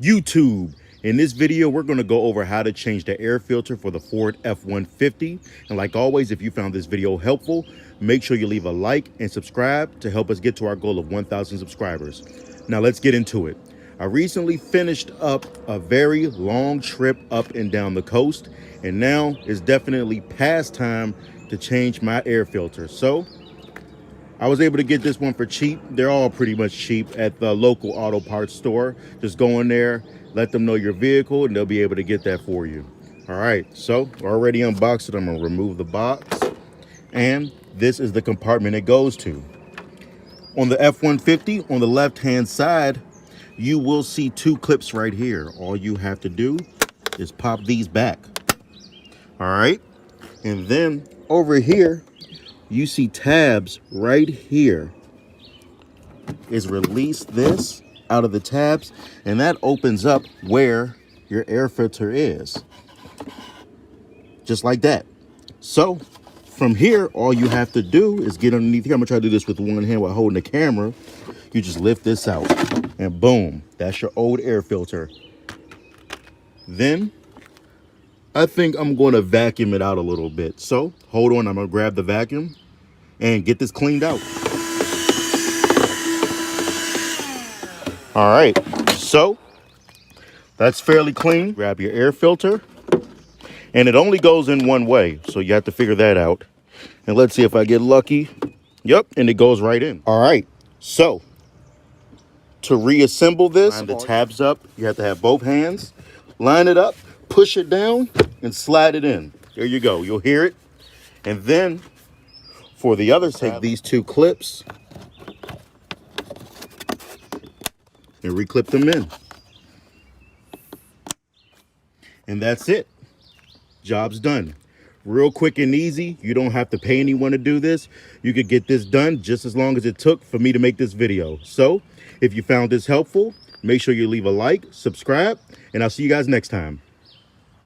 YouTube. In this video, we're going to go over how to change the air filter for the Ford F-150. And like always, if you found this video helpful, make sure you leave a like and subscribe to help us get to our goal of 1,000 subscribers. Now let's get into it. I recently finished up a very long trip up and down the coast, and now it's definitely past time to change my air filter. So I was able to get this one for cheap. They're all pretty much cheap at the local auto parts store. Just go in there, let them know your vehicle, and they'll be able to get that for you. All right, so already unboxed it. I'm gonna remove the box, and this is the compartment it goes to. On the F-150, on the left-hand side, you will see two clips right here. All you have to do is pop these back. All right, and then over here, you see tabs right here. Is release this out of the tabs, and that opens up where your air filter is. Just like that. So from here, all you have to do is get underneath here. I'm gonna try to do this with one hand while holding the camera. You just lift this out, and boom, that's your old air filter. Then I think I'm gonna vacuum it out a little bit. So hold on, I'm gonna grab the vacuum and get this cleaned out. All right, so that's fairly clean. Grab your air filter, and it only goes in one way, so you have to figure that out. And let's see if I get lucky. Yep, and it goes right in. All right, so to reassemble this, line the tabs up. You have to have both hands, line it up, push it down, and slide it in. There you go, you'll hear it. And then for the other side, take these two clips and reclip them in. And that's it. Job's done. Real quick and easy. You don't have to pay anyone to do this. You could get this done just as long as it took for me to make this video. So if you found this helpful, make sure you leave a like, subscribe, and I'll see you guys next time.